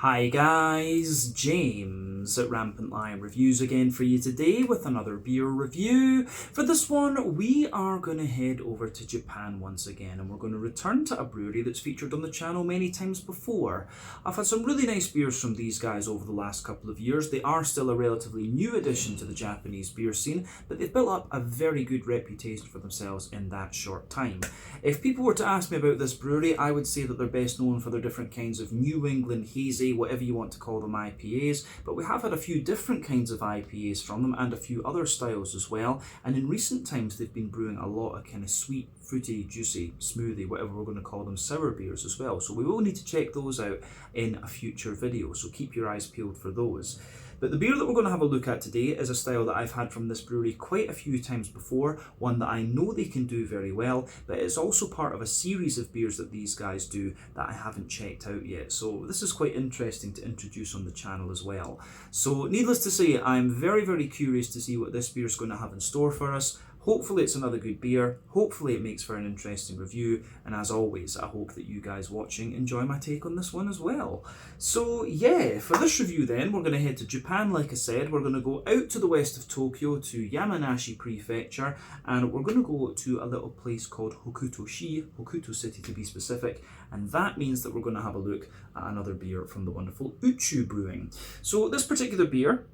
Hi guys, James at Rampant Lion Reviews again for you today with another beer review. For this one, we are going to head over to Japan once again, and we're going to return to a brewery that's featured on the channel many times before. I've had some really nice beers from these guys over the last couple of years. They are still a relatively new addition to the Japanese beer scene, but they've built up a very good reputation for themselves in that short time. If people were to ask me about this brewery, I would say that they're best known for their different kinds of New England hazy, whatever you want to call them, IPAs, but we have had a few different kinds of IPAs from them and a few other styles as well, and in recent times they've been brewing a lot of kind of sweet, fruity, juicy, smoothie, whatever we're going to call them, sour beers as well, so we will need to check those out in a future video, so keep your eyes peeled for those. But the beer that we're going to have a look at today is a style that I've had from this brewery quite a few times before, one that I know they can do very well, but it's also part of a series of beers that these guys do that I haven't checked out yet. So this is quite interesting to introduce on the channel as well. So needless to say, I'm very, very curious to see what this beer is going to have in store for us. Hopefully it's another good beer, hopefully it makes for an interesting review, and as always, I hope that you guys watching enjoy my take on this one as well. So yeah, for this review then, we're going to head to Japan like I said. We're going to go out to the west of Tokyo to Yamanashi Prefecture, and we're going to go to a little place called Hokuto City to be specific, and that means that we're going to have a look at another beer from the wonderful Uchu Brewing. So this particular beer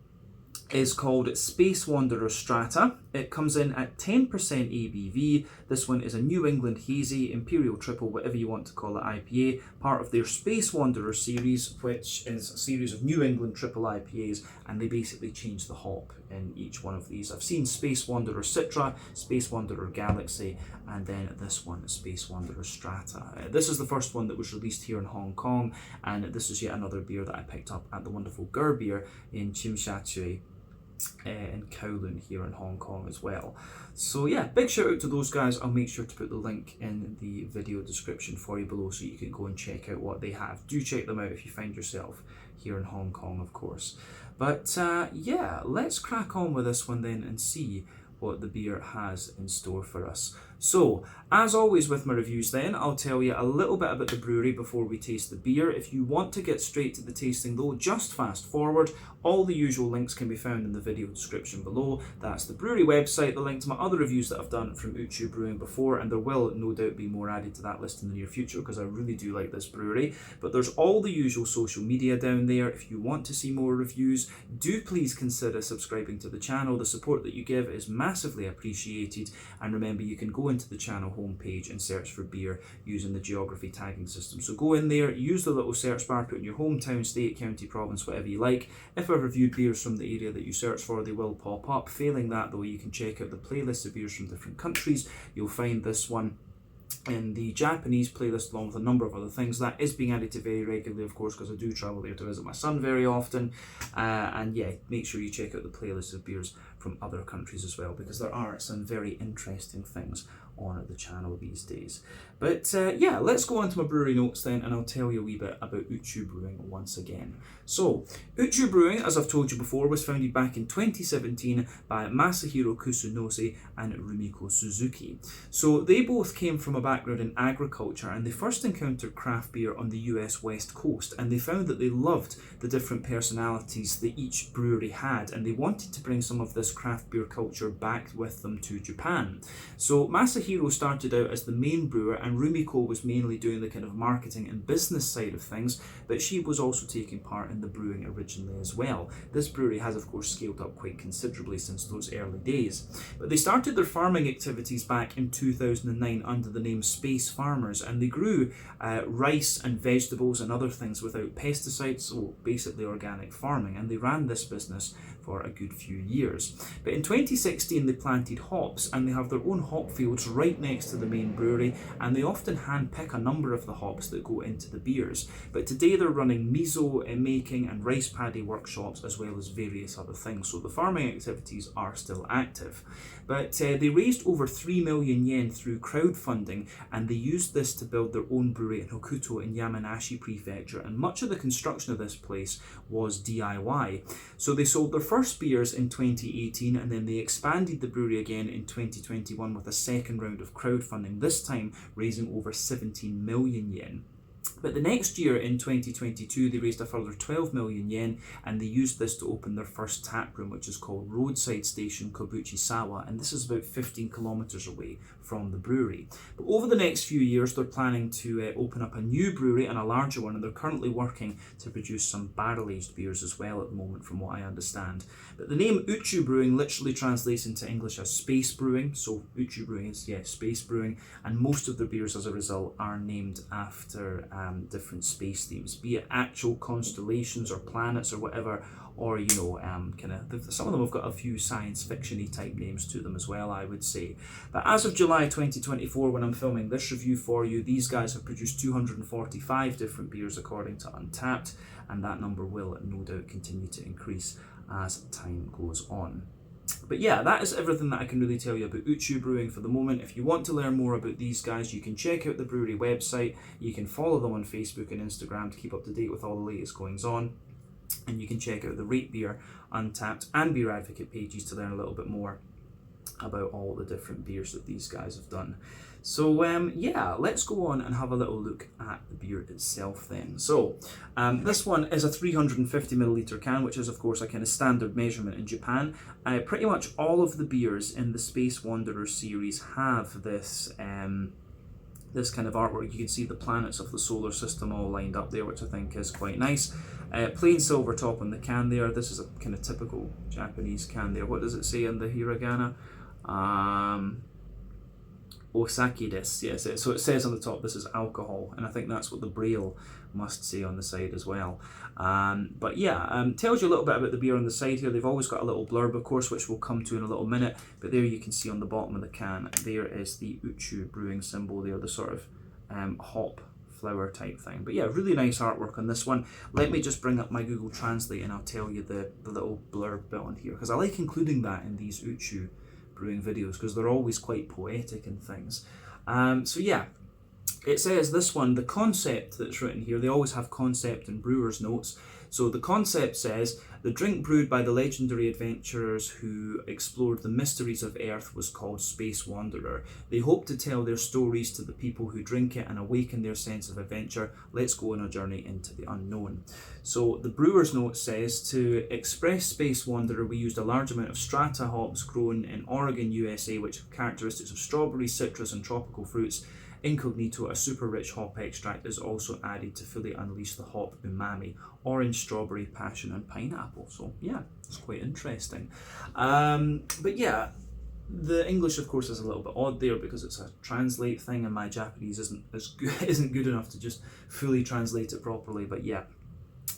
is called Space Wanderer Strata. It comes in at 10% ABV. This one is a New England Hazy, Imperial Triple, whatever you want to call it, IPA, part of their Space Wanderer series, which is a series of New England Triple IPAs, and they basically change the hop in each one of these. I've seen Space Wanderer Citra, Space Wanderer Galaxy, and then this one, Space Wanderer Strata. This is the first one that was released here in Hong Kong, and this is yet another beer that I picked up at the wonderful Gur Beer in Chimshatchui in Kowloon here in Hong Kong as well. So yeah, big shout out to those guys. I'll make sure to put the link in the video description for you below so you can go and check out what they have. Do check them out if you find yourself here in Hong Kong, of course. But yeah, let's crack on with this one then and see what the beer has in store for us. So, as always with my reviews then, I'll tell you a little bit about the brewery before we taste the beer. If you want to get straight to the tasting though, just fast forward. All the usual links can be found in the video description below. That's the brewery website, the link to my other reviews that I've done from Uchu Brewing before, and there will no doubt be more added to that list in the near future because I really do like this brewery. But there's all the usual social media down there. If you want to see more reviews, do please consider subscribing to the channel. The support that you give is massively appreciated, and remember you can go into the channel homepage and search for beer using the geography tagging system. So go in there, use the little search bar, put in your hometown, state, county, province, whatever you like. If I've reviewed beers from the area that you search for, they will pop up. Failing that though, you can check out the playlist of beers from different countries. You'll find this one in the Japanese playlist along with a number of other things. That is being added to very regularly, of course, because I do travel there to visit my son very often. And yeah, make sure you check out the playlist of beers from other countries as well, because there are some very interesting things on the channel these days. But yeah, let's go on to my brewery notes then, and I'll tell you a wee bit about Uchu Brewing once again. So, Uchu Brewing, as I've told you before, was founded back in 2017 by Masahiro Kusunose and Rumiko Suzuki. So they both came from a background in agriculture, and they first encountered craft beer on the US West Coast, and they found that they loved the different personalities that each brewery had, and they wanted to bring some of this craft beer culture back with them to Japan. So Masahiro started out as the main brewer, and Rumiko was mainly doing the kind of marketing and business side of things, but she was also taking part in the brewing originally as well. This brewery has of course scaled up quite considerably since those early days. But they started their farming activities back in 2009 under the name Space Farmers, and they grew rice and vegetables and other things without pesticides, so basically organic farming, and they ran this business for a good few years. But in 2016 they planted hops, and they have their own hop fields right next to the main brewery, and they often hand pick a number of the hops that go into the beers. But today they're running miso making and rice paddy workshops as well as various other things, so the farming activities are still active. But they raised over 3 million yen through crowdfunding, and they used this to build their own brewery in Hokuto in Yamanashi Prefecture, and much of the construction of this place was DIY. So they sold their first beers in 2018, and then they expanded the brewery again in 2021 with a second round of crowdfunding, this time raising over 17 million yen. But the next year, in 2022, they raised a further 12 million yen, and they used this to open their first tap room, which is called Roadside Station Kobuchisawa, and this is about 15 kilometers away from the brewery. But over the next few years, they're planning to open up a new brewery and a larger one, and they're currently working to produce some barrel-aged beers as well at the moment, from what I understand. But the name Uchu Brewing literally translates into English as space brewing, so Uchu Brewing is, space brewing, and most of their beers as a result are named after different space themes, be it actual constellations or planets or whatever, or some of them have got a few science fiction-y type names to them as well, I would say. But as of July 2024, when I'm filming this review for you, these guys have produced 245 different beers according to Untappd, and that number will no doubt continue to increase as time goes on. But yeah, that is everything that I can really tell you about Uchu Brewing for the moment. If you want to learn more about these guys, you can check out the brewery website, you can follow them on Facebook and Instagram to keep up to date with all the latest goings on, and you can check out the Rate Beer, Untappd and Beer Advocate pages to learn a little bit more about all the different beers that these guys have done. So yeah, let's go on and have a little look at the beer itself then. So this one is a 350 milliliter can, which is of course a kind of standard measurement in Japan. Pretty much all of the beers in the Space Wanderer series have this this kind of artwork. You can see the planets of the solar system all lined up there, which I think is quite nice. Plain silver top on the can there. This is a kind of typical Japanese can there. What does it say in the hiragana? Osaki desu, yes. So it says on the top this is alcohol, and I think that's what the braille must say on the side as well. But yeah, tells you a little bit about the beer on the side here. They've always got a little blurb, of course, which we'll come to in a little minute. But there you can see on the bottom of the can, there is the Uchu Brewing symbol there, the sort of hop flower type thing. But yeah, really nice artwork on this one. Let me just bring up my Google Translate and I'll tell you the little blurb bit on here, because I like including that in these Uchu Brewing videos because they're always quite poetic and things. So yeah, it says this one, the concept that's written here, they always have concept and brewer's notes. So the concept says, the drink brewed by the legendary adventurers who explored the mysteries of Earth was called Space Wanderer. They hope to tell their stories to the people who drink it and awaken their sense of adventure. Let's go on a journey into the unknown. So the brewer's note says, to express Space Wanderer, we used a large amount of Strata hops grown in Oregon, USA, which have characteristics of strawberry, citrus and tropical fruits. Incognito, a super rich hop extract, is also added to fully unleash the hop umami. Orange, strawberry, passion and pineapple. So yeah, it's quite interesting. But yeah, the English of course is a little bit odd there because it's a translate thing and my Japanese isn't good enough to just fully translate it properly. But yeah,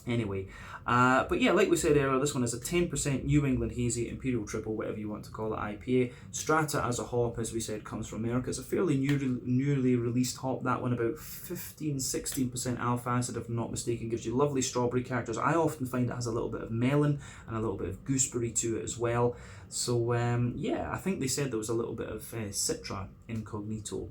anyway, but yeah, like we said earlier, this one is a 10% New England Hazy Imperial Triple, whatever you want to call it, IPA. Strata as a hop, as we said, comes from America. It's a fairly newly released hop. That one about 15-16% alpha acid, if I'm not mistaken, gives you lovely strawberry characters. I often find it has a little bit of melon and a little bit of gooseberry to it as well. So yeah, I think they said there was a little bit of Citra Incognito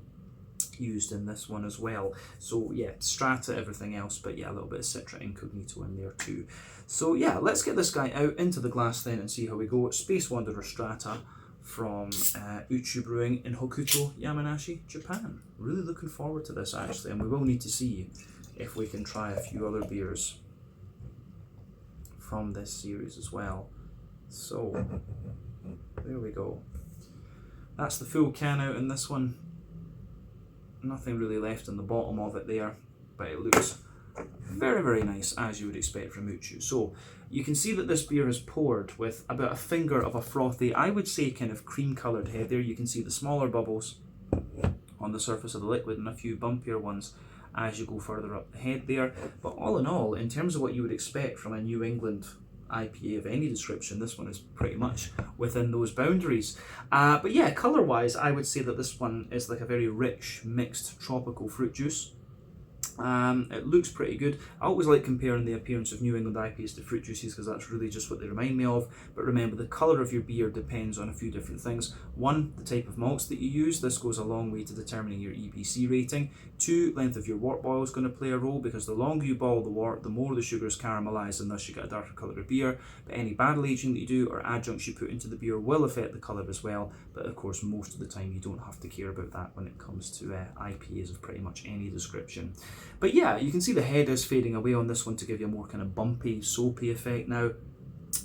used in this one as well. So yeah, Strata, everything else, but yeah, a little bit of Citra Incognito in there too. So yeah, let's get this guy out into the glass then and see how we go. Space Wanderer Strata from Uchu Brewing in Hokuto, Yamanashi, Japan. Really looking forward to this actually, and we will need to see if we can try a few other beers from this series as well. So there we go. That's the full can out in this one. Nothing really left in the bottom of it there, but it looks very, very nice, as you would expect from Uchu. So you can see that this beer is poured with about a finger of a frothy, I would say kind of cream coloured head there. You can see the smaller bubbles on the surface of the liquid and a few bumpier ones as you go further up the head there. But all in all, in terms of what you would expect from a New England IPA of any description, this one is pretty much within those boundaries. But yeah, colour wise, I would say that this one is like a very rich mixed tropical fruit juice. It looks pretty good. I always like comparing the appearance of New England IPAs to fruit juices because that's really just what they remind me of. But remember, the colour of your beer depends on a few different things. One, the type of malts that you use. This goes a long way to determining your EBC rating. Two, length of your wort boil is going to play a role because the longer you boil the wort, the more the sugars caramelize and thus you get a darker colour of beer. But any barrel aging that you do or adjuncts you put into the beer will affect the colour as well. But of course, most of the time you don't have to care about that when it comes to IPAs of pretty much any description. But yeah, you can see the head is fading away on this one to give you a more kind of bumpy, soapy effect now.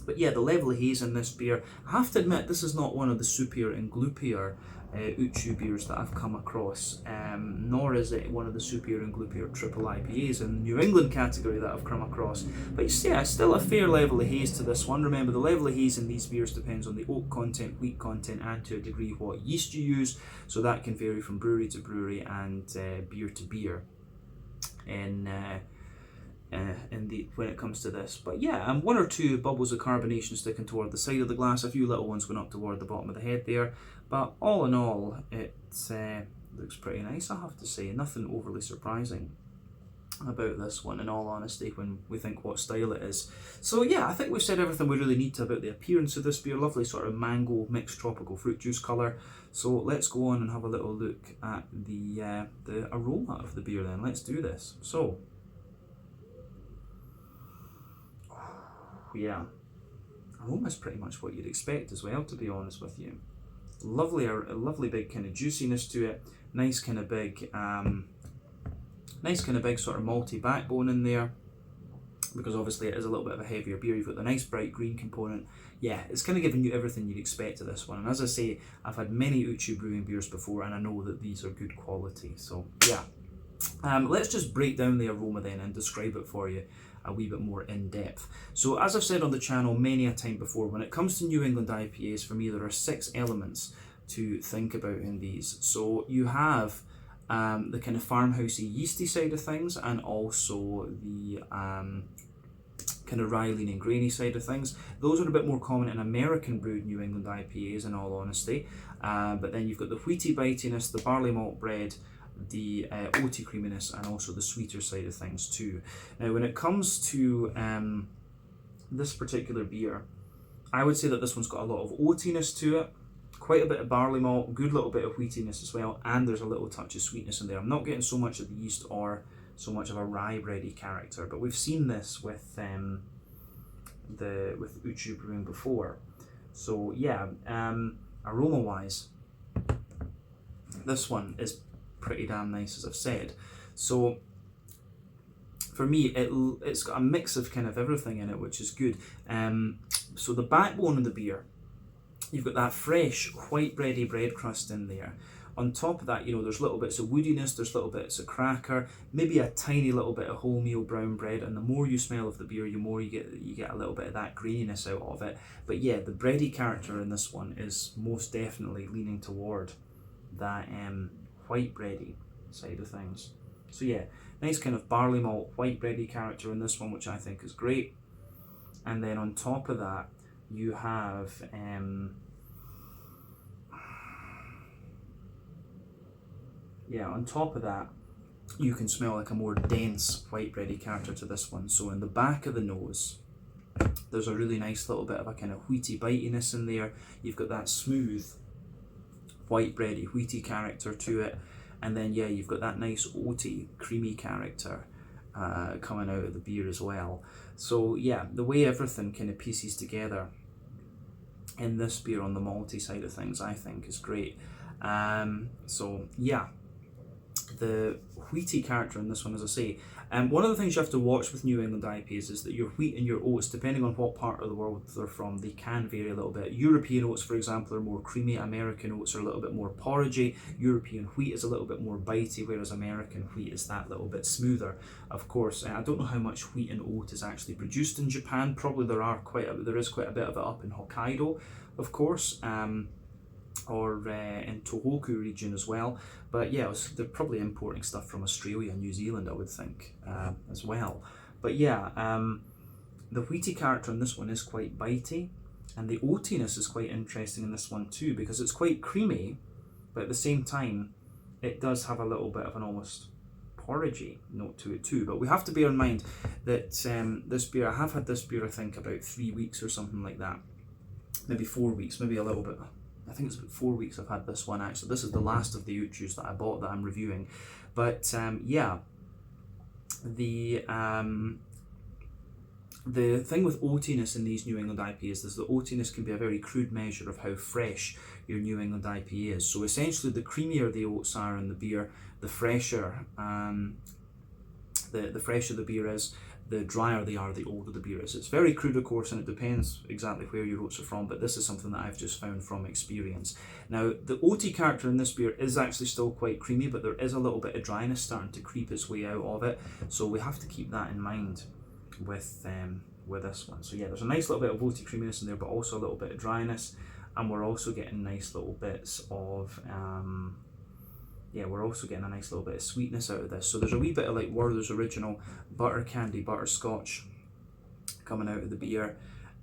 But yeah, the level of haze in this beer, I have to admit, this is not one of the soupier and gloopier Uchu beers that I've come across, nor is it one of the soupier and gloopier triple IPAs in the New England category that I've come across. But yeah, still a fair level of haze to this one. Remember, the level of haze in these beers depends on the oak content, wheat content, and to a degree what yeast you use, so that can vary from brewery to brewery and beer to beer when it comes to this. But yeah, one or two bubbles of carbonation sticking toward the side of the glass, a few little ones going up toward the bottom of the head there, but all in all it looks pretty nice, I have to say. Nothing overly surprising about this one, in all honesty, when we think what style it is. So yeah, I think we've said everything we really need to about the appearance of this beer. Lovely sort of mango mixed tropical fruit juice colour. So let's go on and have a little look at the aroma of the beer then. Let's do this. So yeah, aroma is pretty much what you'd expect as well, to be honest with you. Lovely, a lovely big kind of juiciness to it. Nice kind of big sort of malty backbone in there, because obviously it is a little bit of a heavier beer. You've got the nice bright green component. Yeah, it's kind of giving you everything you'd expect of this one. And as I say, I've had many Uchu Brewing beers before, and I know that these are good quality. So yeah, let's just break down the aroma then and describe it for you a wee bit more in depth. So as I've said on the channel many a time before, when it comes to New England IPAs, for me there are 6 elements to think about in these. So you have the kind of farmhousey yeasty side of things, and also the kind of rye lean and grainy side of things. Those are a bit more common in American brewed New England IPAs, in all honesty. But then you've got the wheaty bitiness, the barley malt bread, the oaty creaminess, and also the sweeter side of things too. Now when it comes to this particular beer, I would say that this one's got a lot of oatiness to it, quite a bit of barley malt, good little bit of wheatiness as well, and there's a little touch of sweetness in there. I'm not getting so much of the yeast or so much of a rye bready character, but we've seen this with Uchu Brewing before. So yeah, aroma wise, this one is pretty damn nice, as I've said. So for me, it's got a mix of kind of everything in it, which is good. So the backbone of the beer, you've got that fresh white bready bread crust in there. On top of that, you know, there's little bits of woodiness, there's little bits of cracker, maybe a tiny little bit of wholemeal brown bread, and the more you smell of the beer, the more you get a little bit of that greeniness out of it. But yeah, the bready character in this one is most definitely leaning toward that white bready side of things. So yeah, nice kind of barley malt white bready character in this one, which I think is great. And then on top of that, you have on top of that, you can smell like a more dense white bready character to this one. So in the back of the nose, there's a really nice little bit of a kind of wheaty bitiness in there. You've got that smooth white bready wheaty character to it, and then yeah, you've got that nice oaty creamy character coming out of the beer as well. So yeah, the way everything kind of pieces together in this beer on the malty side of things, I think is great. So yeah, the wheaty character in this one, as I say, one of the things you have to watch with New England IPAs is that your wheat and your oats, depending on what part of the world they're from, they can vary a little bit. European oats, for example, are more creamy. American oats are a little bit more porridgey. European wheat is a little bit more bitey, whereas American wheat is that little bit smoother. Of course, I don't know how much wheat and oat is actually produced in Japan. Probably there is quite a bit of it up in Hokkaido, of course. Or in Tohoku region as well, but yeah, they're probably importing stuff from Australia and New Zealand, I would think, as well. But yeah, the wheaty character in this one is quite bitey, and the oatiness is quite interesting in this one too, because it's quite creamy, but at the same time it does have a little bit of an almost porridgey note to it too. But we have to bear in mind that this beer, I have had this beer I think about 3 weeks or something like that, maybe 4 weeks, maybe a little bit. I think it's about 4 weeks I've had this one actually. This is the last of the Uchus that I bought that I'm reviewing. But yeah, the thing with oatiness in these New England IPAs is that oatiness can be a very crude measure of how fresh your New England IPA is. So essentially, the creamier the oats are in the beer, the fresher the fresher the beer is, the drier they are, the older the beer is. It's very crude, of course, and it depends exactly where your oats are from, but this is something that I've just found from experience. Now, the oaty character in this beer is actually still quite creamy, but there is a little bit of dryness starting to creep its way out of it, so we have to keep that in mind with this one. So yeah, there's a nice little bit of oaty creaminess in there, but also a little bit of dryness, and we're also getting nice little bits of we're also getting a nice little bit of sweetness out of this. So there's a wee bit of like Werther's Original butter candy butterscotch coming out of the beer.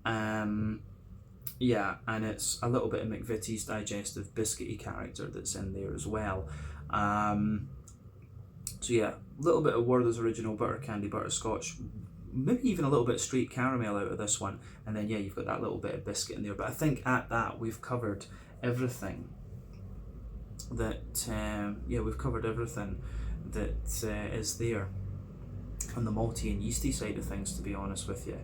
Yeah, and it's a little bit of McVitie's digestive biscuity character that's in there as well. So yeah, a little bit of Werther's Original butter candy butterscotch, maybe even a little bit of straight caramel out of this one, and then yeah, you've got that little bit of biscuit in there. But I think at that we've covered everything that we've covered everything that is there on the malty and yeasty side of things, to be honest with you.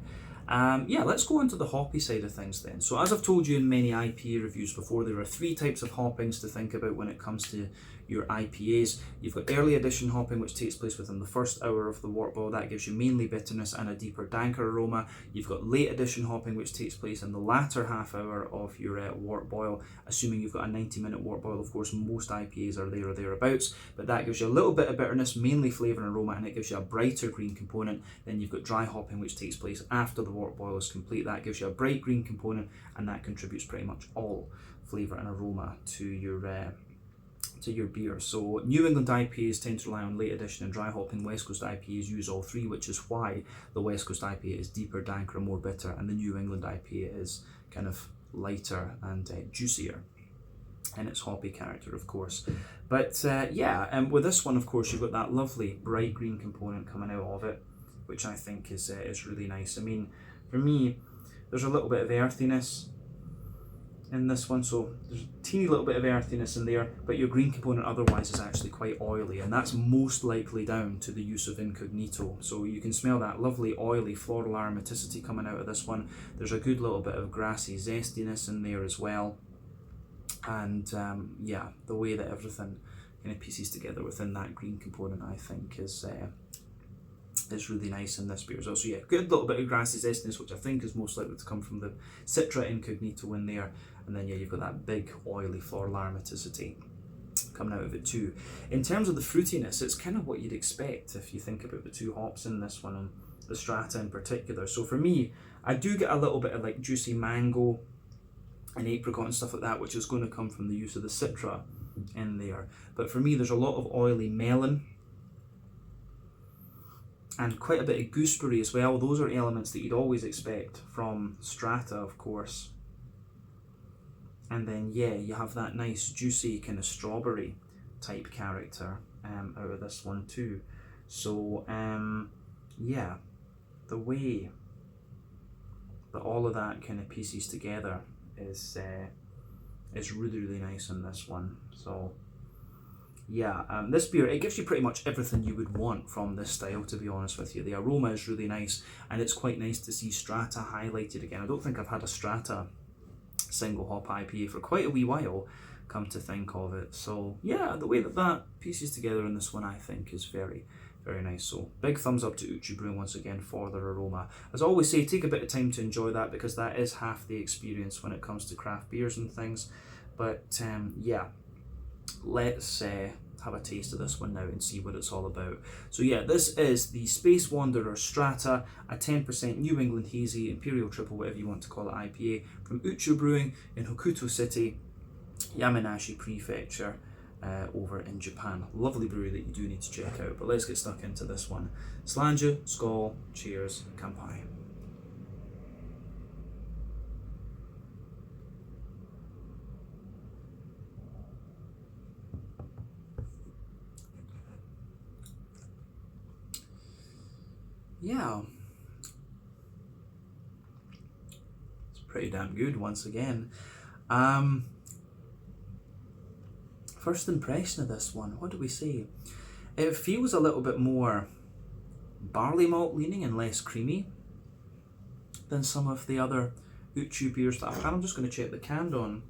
Let's go on to the hoppy side of things then. So as I've told you in many IPA reviews before, there are 3 types of hoppings to think about when it comes to your IPAs. You've got early addition hopping, which takes place within the first hour of the wort boil. That gives you mainly bitterness and a deeper, danker aroma. You've got late addition hopping, which takes place in the latter half hour of your wort boil, assuming you've got a 90-minute wort boil. Of course, most IPAs are there or thereabouts, but that gives you a little bit of bitterness, mainly flavour and aroma, and it gives you a brighter green component. Then you've got dry hopping, which takes place after the wort boil is complete. That gives you a bright green component, and that contributes pretty much all flavour and aroma to your beer. So New England IPAs tend to rely on late addition and dry hopping. West Coast IPAs use all 3, which is why the West Coast IPA is deeper, danker, and more bitter, and the New England IPA is kind of lighter and juicier in its hoppy character, of course. But with this one, of course, you've got that lovely bright green component coming out of it, which I think is really nice. I mean, for me, there's a little bit of earthiness in this one, so there's a teeny little bit of earthiness in there, but your green component otherwise is actually quite oily, and that's most likely down to the use of Incognito. So you can smell that lovely oily floral aromaticity coming out of this one. There's a good little bit of grassy zestiness in there as well, and the way that everything kind of pieces together within that green component, I think, is really nice in this beer as well. So yeah, good little bit of grassy zestiness, which I think is most likely to come from the Citra Incognito in there, and then yeah, you've got that big oily floral aromaticity coming out of it too. In terms of the fruitiness, it's kind of what you'd expect if you think about the 2 hops in this one, and the Strata in particular. So for me, I do get a little bit of like juicy mango and apricot and stuff like that, which is going to come from the use of the Citra in there. But for me, there's a lot of oily melon and quite a bit of gooseberry as well. Those are elements that you'd always expect from Strata, of course. And then yeah, you have that nice juicy kind of strawberry type character out of this one too. So the way that all of that kind of pieces together is really, really nice in this one. So this beer, it gives you pretty much everything you would want from this style, to be honest with you. The aroma is really nice, and it's quite nice to see Strata highlighted again. I don't think I've had a Strata single hop IPA for quite a wee while, come to think of it. So yeah, the way that pieces together in this one, I think, is very, very nice. So big thumbs up to Uchu Brewing once again for their aroma. As I always say, take a bit of time to enjoy that, because that is half the experience when it comes to craft beers and things. But let's have a taste of this one now and see what it's all about. So yeah, this is the Space Wanderer Strata, a 10% New England Hazy, Imperial Triple, whatever you want to call it, IPA from Uchu Brewing in Hokuto City, Yamanashi Prefecture, over in Japan. Lovely brewery that you do need to check out. But let's get stuck into this one. Slàinte, skål, cheers, kanpai. Yeah, it's pretty damn good once again. First impression of this one, what do we say? It feels a little bit more barley malt leaning and less creamy than some of the other Uchu beers that I've had. I'm just going to check the Candon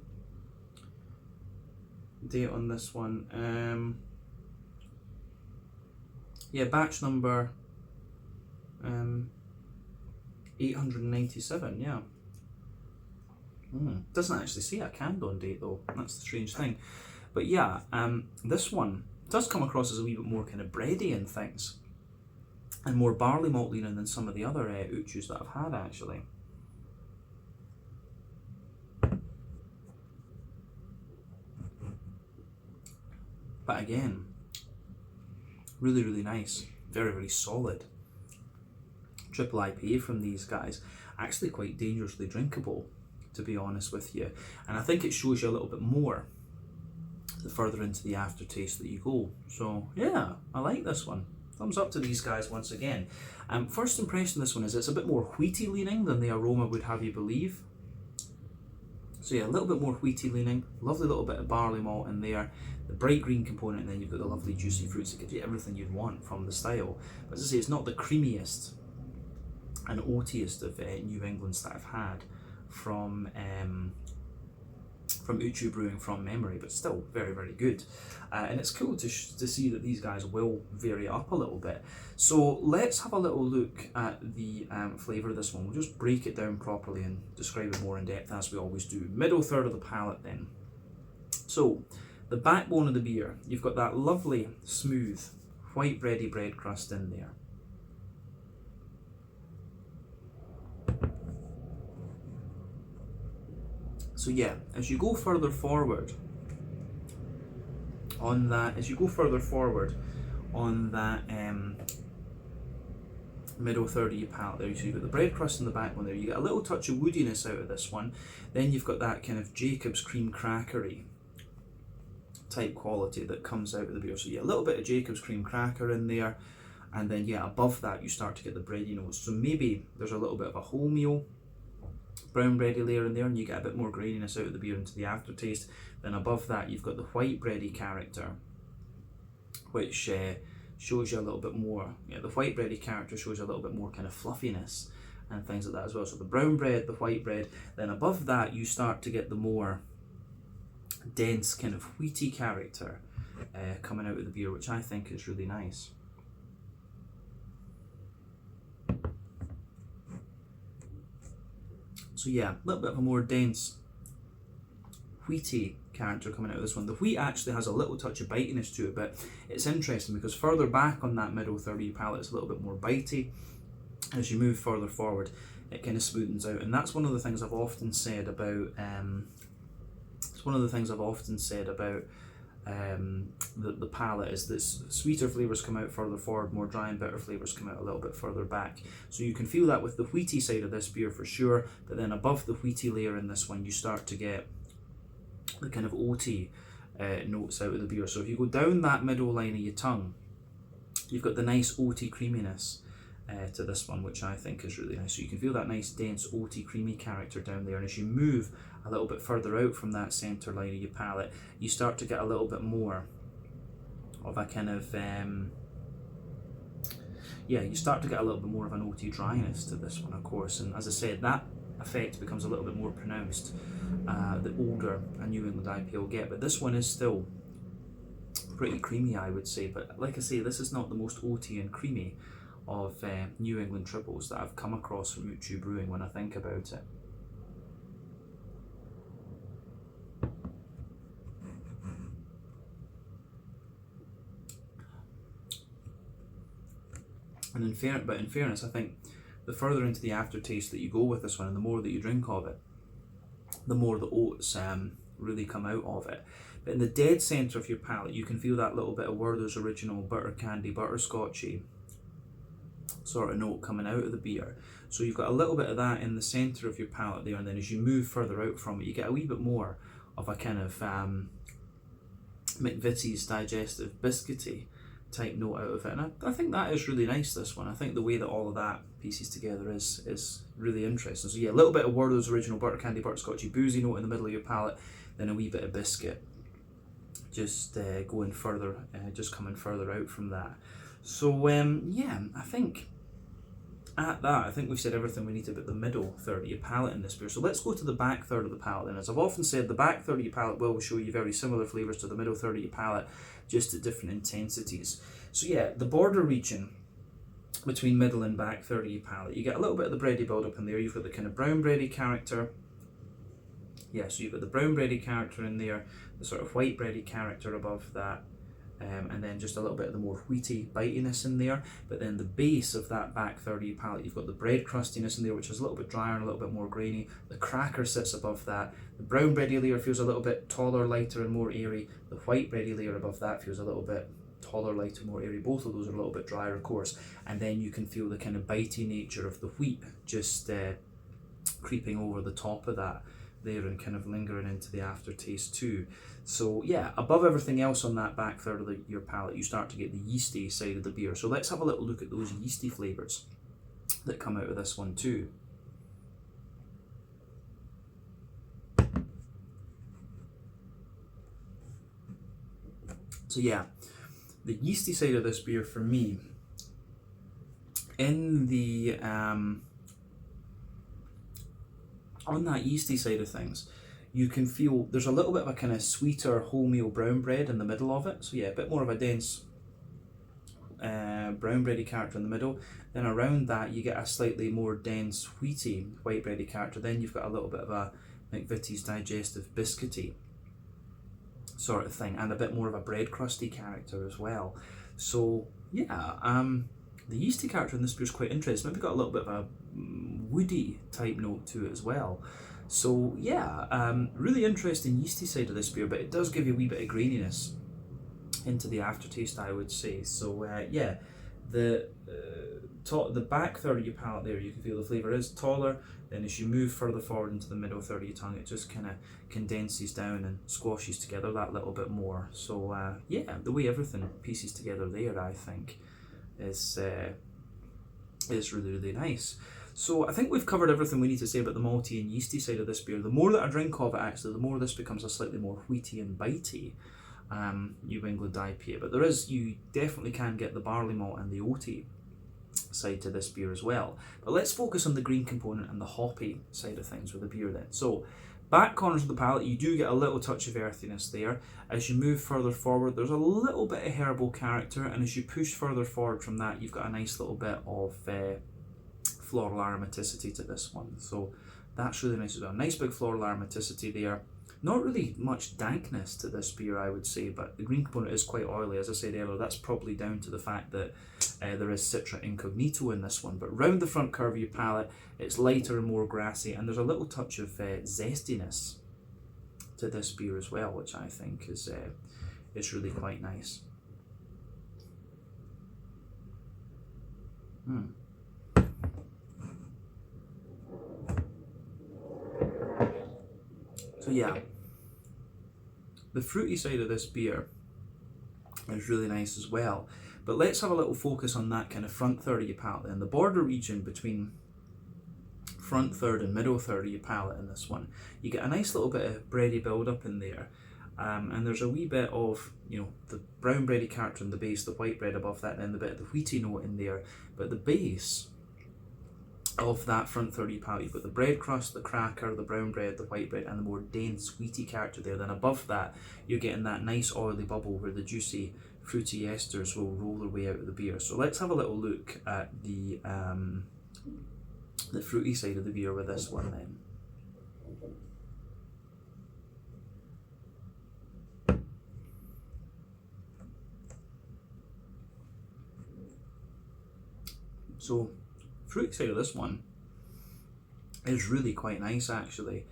date on this one. Yeah, batch number 897, yeah. Doesn't actually say a canned on date though, that's the strange thing. But yeah, this one does come across as a wee bit more kind of bready and things, and more barley malt leaning than some of the other Uchus that I've had actually. But again, really, really nice. Very, very solid. Triple IPA from these guys. Actually quite dangerously drinkable, to be honest with you. And I think it shows you a little bit more the further into the aftertaste that you go. So yeah, I like this one. Thumbs up to these guys once again. First impression of this one is it's a bit more wheaty leaning than the aroma would have you believe. So yeah, a little bit more wheaty leaning, lovely little bit of barley malt in there, the bright green component, and then you've got the lovely juicy fruits that gives you everything you'd want from the style. But as I say, it's not the creamiest and oatiest of New Englands that I've had from Uchu Brewing from memory, but still very, very good. And it's cool to see that these guys will vary up a little bit. So let's have a little look at the flavour of this one. We'll just break it down properly and describe it more in depth as we always do. Middle third of the palate then. So the backbone of the beer, you've got that lovely, smooth, white bready bread crust in there. So yeah, as you go further forward on that, middle third of your palate there, so you've got the bread crust in the backbone there, you get a little touch of woodiness out of this one, then you've got that kind of Jacob's cream crackery type quality that comes out of the beer. So yeah, a little bit of Jacob's cream cracker in there, and then yeah, above that you start to get the bready notes. So maybe there's a little bit of a wholemeal brown bready layer in there, and you get a bit more graininess out of the beer into the aftertaste. Then above that you've got the white bready character, which shows you a little bit more, the white bready character shows you a little bit more kind of fluffiness and things like that as well. So the brown bread, the white bread, then above that you start to get the more dense kind of wheaty character coming out of the beer, which I think is really nice. So yeah, a little bit of a more dense, wheaty character coming out of this one. The wheat actually has a little touch of bitiness to it, but it's interesting because further back on that middle third of your palate, it's a little bit more bitey. As you move further forward, it kind of smoothens out, and that's one of the things I've often said about. The palate is that sweeter flavours come out further forward, more dry and bitter flavours come out a little bit further back. So you can feel that with the wheaty side of this beer for sure, but then above the wheaty layer in this one you start to get the kind of oaty notes out of the beer. So if you go down that middle line of your tongue, you've got the nice oaty creaminess to this one, which I think is really nice. So you can feel that nice dense oaty creamy character down there, and as you move a little bit further out from that centre line of your palate, you start to get a little bit more of a kind of you start to get a little bit more of an oaty dryness to this one, of course, and as I said, that effect becomes a little bit more pronounced the older a New England IPA will get, but this one is still pretty creamy, I would say. But like I say, this is not the most oaty and creamy of New England triples that I've come across from Uchu Brewing when I think about it. And in fairness, I think the further into the aftertaste that you go with this one, and the more that you drink of it, the more the oats really come out of it. But in the dead centre of your palate, you can feel that little bit of Werther's Original butter candy, butterscotchy sort of note coming out of the beer. So you've got a little bit of that in the centre of your palate there, and then as you move further out from it, you get a wee bit more of a kind of McVitie's digestive biscuity type note out of it, and I think that is really nice, this one. I think the way that all of that pieces together is really interesting. So yeah, a little bit of Werther's Original butter candy, butterscotchy, boozy note in the middle of your palate, then a wee bit of biscuit just going further, just coming further out from that. So yeah, I think at that, I think we've said everything we need about the middle third of your palate in this beer. So let's go to the back third of the palate then. As I've often said, the back third of your palate will show you very similar flavours to the middle third of your palate, just at different intensities. So yeah, the border region between middle and back third of your palate. You get a little bit of the bready build up in there. You've got the kind of brown bready character. Yeah, so you've got the brown bready character in there, the sort of white bready character above that, and then just a little bit of the more wheaty bitiness in there. But then the base of that back third of your palate, you've got the bread crustiness in there, which is a little bit drier and a little bit more grainy. The cracker sits above that. The brown bready layer feels a little bit taller, lighter, and more airy. The white bready layer above that feels a little bit taller, lighter, more airy. Both of those are a little bit drier, of course. And then you can feel the kind of bitey nature of the wheat just creeping over the top of that there and kind of lingering into the aftertaste too. So yeah, above everything else on that back third of your palate, you start to get the yeasty side of the beer. So let's have a little look at those yeasty flavours that come out of this one too. So yeah, the yeasty side of this beer for me, in the on that yeasty side of things, you can feel there's a little bit of a kind of sweeter wholemeal brown bread in the middle of it. So yeah, a bit more of a dense brown bready character in the middle. Then around that you get a slightly more dense wheaty white bready character. Then you've got a little bit of a McVitie's digestive biscuity sort of thing, and a bit more of a bread crusty character as well. So yeah, the yeasty character in this beer is quite interesting. Maybe got a little bit of a woody type note to it as well. So yeah, really interesting yeasty side of this beer, but it does give you a wee bit of graininess into the aftertaste, I would say. So yeah, the back third of your palate there, you can feel the flavour is taller. Then as you move further forward into the middle third of your tongue, it just kind of condenses down and squashes together that little bit more. So yeah, the way everything pieces together there, I think, is really, really nice. So I think we've covered everything we need to say about the malty and yeasty side of this beer. The more that I drink of it, actually, the more this becomes a slightly more wheaty and bitey New England IPA. But you definitely can get the barley malt and the oaty side to this beer as well. But let's focus on the green component and the hoppy side of things with the beer then. So back corners of the palate, you do get a little touch of earthiness there. As you move further forward, there's a little bit of herbal character, and as you push further forward from that, you've got a nice little bit of floral aromaticity to this one. So that's really nice as well. Nice big floral aromaticity there. Not really much dankness to this beer, I would say, but the green component is quite oily. As I said earlier, that's probably down to the fact that there is Citra Incognito in this one. But round the front curve of your palate, it's lighter and more grassy, and there's a little touch of zestiness to this beer as well, which I think is really quite nice. So yeah, the fruity side of this beer is really nice as well. But let's have a little focus on that kind of front third of your palate and the border region between front third and middle third of your palate in this one. You get a nice little bit of bready build up in there. And there's a wee bit of, the brown bready character in the base, the white bread above that, and then the bit of the wheaty note in there. But the base of that front third of your palate, you've got the bread crust, the cracker, the brown bread, the white bread, and the more dense wheaty character there. Then above that, you're getting that nice oily bubble where the juicy fruity esters will roll their way out of the beer. So let's have a little look at the fruity side of the beer with this one then. So, fruity side of this one is really quite nice actually.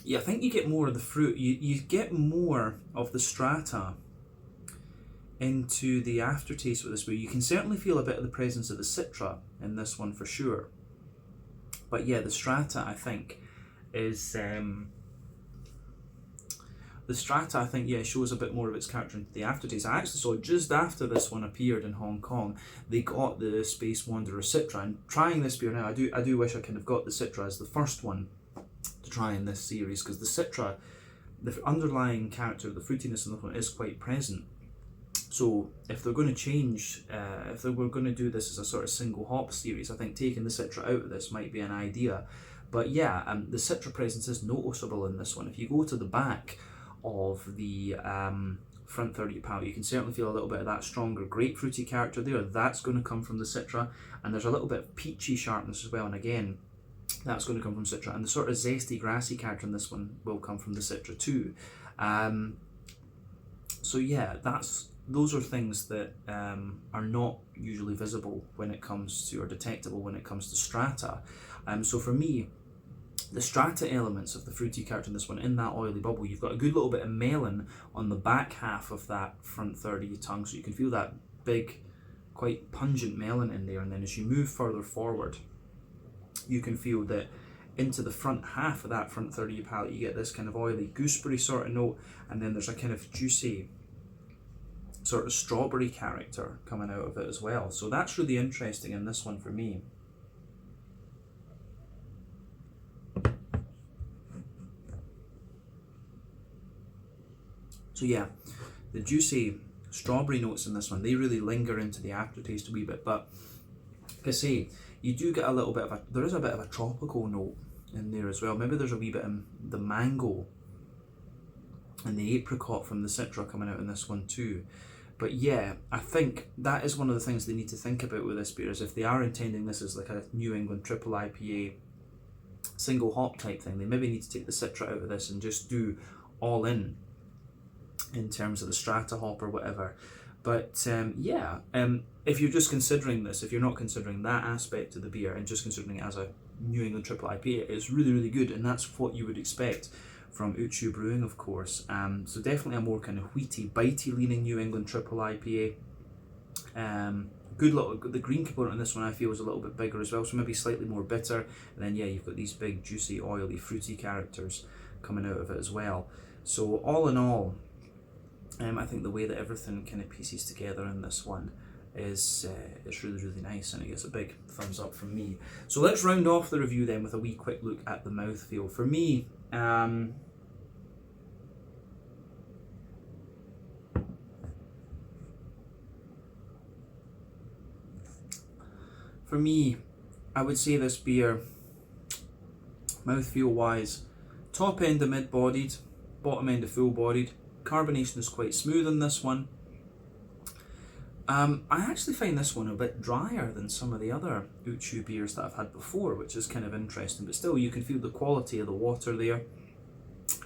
Yeah, I think you get more of the fruit. You get more of the strata into the aftertaste with this beer. You can certainly feel a bit of the presence of the citra in this one for sure. But yeah, the strata I think is shows a bit more of its character into the aftertaste. I actually saw just after this one appeared in Hong Kong, they got the Space Wanderer Citra, and trying this beer now, I do wish I could have got the Citra as the first one to try in this series, because the Citra, the underlying character, the fruitiness in the one is quite present. So if they're going to change, if they were going to do this as a sort of single hop series, I think taking the Citra out of this might be an idea. But yeah, the Citra presence is noticeable in this one. If you go to the back of the front third of your palate. You can certainly feel a little bit of that stronger grapefruity character there. That's going to come from the Citra, and there's a little bit of peachy sharpness as well, and again, that's going to come from Citra, and the sort of zesty, grassy character in this one will come from the Citra too. So yeah, those are things that are not usually visible when it comes to, or detectable when it comes to Strata. So for me, the Strata elements of the fruity character in this one, in that oily bubble, you've got a good little bit of melon on the back half of that front third of your tongue, so you can feel that big, quite pungent melon in there, and then as you move further forward, you can feel that into the front half of that front third of your palate, you get this kind of oily gooseberry sort of note, and then there's a kind of juicy sort of strawberry character coming out of it as well. So that's really interesting in this one for me. So yeah, the juicy strawberry notes in this one, they really linger into the aftertaste a wee bit, but like I say, you do get a little bit of there is a bit of a tropical note in there as well. Maybe there's a wee bit in the mango and the apricot from the Citra coming out in this one too. But yeah, I think that is one of the things they need to think about with this beer, is if they are intending this as like a New England triple IPA single hop type thing, they maybe need to take the Citra out of this and just do all in terms of the Strata hop or whatever. But yeah, if you're just considering this, if you're not considering that aspect of the beer and just considering it as a New England triple IPA, it's really, really good, and that's what you would expect from Uchu Brewing, of course. So definitely a more kind of wheaty, bitey leaning New England triple IPA. Good little, the green component on this one I feel is a little bit bigger as well, so maybe slightly more bitter. And then yeah, you've got these big, juicy, oily, fruity characters coming out of it as well. So all in all, I think the way that everything kind of pieces together in this one is really, really nice, and it gets a big thumbs up from me. So let's round off the review then with a wee quick look at the mouthfeel. For me, I would say this beer, mouthfeel wise, top end of mid-bodied, bottom end of full-bodied. Carbonation is quite smooth in this one. I actually find this one a bit drier than some of the other Uchu beers that I've had before, which is kind of interesting, but still you can feel the quality of the water there.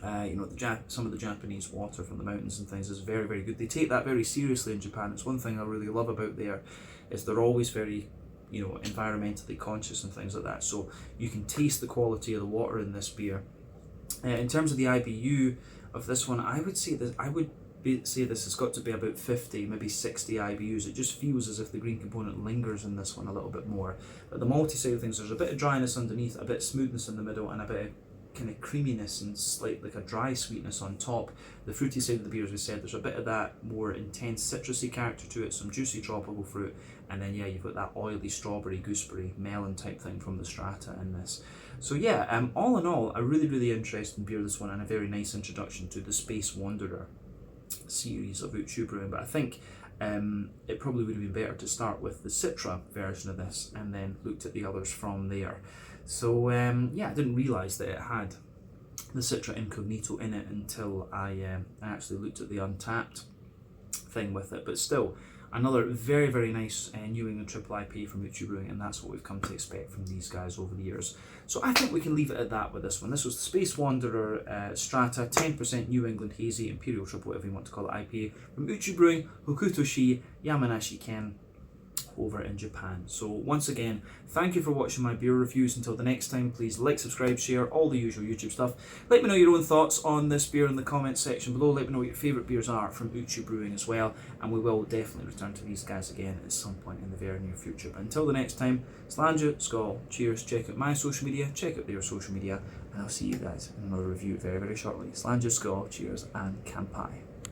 You know, some of the Japanese water from the mountains and things is very, very good. They take that very seriously in Japan. It's one thing I really love about there, is they're always very, you know, environmentally conscious and things like that. So you can taste the quality of the water in this beer. In terms of the IBU of this one, I would say this has got to be about 50, maybe 60 IBUs. It just feels as if the green component lingers in this one a little bit more. But the malty side of things, there's a bit of dryness underneath, a bit of smoothness in the middle, and a bit of kind of creaminess and slight, like a dry sweetness on top. The fruity side of the beer, as we said, there's a bit of that more intense citrusy character to it, some juicy tropical fruit, and then yeah, you've got that oily strawberry, gooseberry, melon type thing from the Strata in this. So yeah, all in all, a really, really interesting beer, this one, and a very nice introduction to the Space Wanderer series of Uchu Brewing. But I think it probably would have been better to start with the Citra version of this and then looked at the others from there. So yeah, I didn't realise that it had the Citra Incognito in it until I actually looked at the Untappd thing with it. But still, another very, very nice New England triple IPA from Uchu Brewing, and that's what we've come to expect from these guys over the years. So I think we can leave it at that with this one. This was the Space Wanderer Strata, 10% New England Hazy, Imperial Triple, whatever you want to call it, IPA from Uchu Brewing, Hokuto, Yamanashi Ken, over in Japan. So once again, thank you for watching my beer reviews. Until the next time, please like, subscribe, share, all the usual YouTube stuff. Let me know your own thoughts on this beer in the comments section below. Let me know what your favourite beers are from Uchu Brewing as well, and we will definitely return to these guys again at some point in the very near future. But until the next time, Slanja, Skål, cheers, check out my social media, check out their social media, and I'll see you guys in another review very, very shortly. Slanja, Skål, cheers, and Kampai.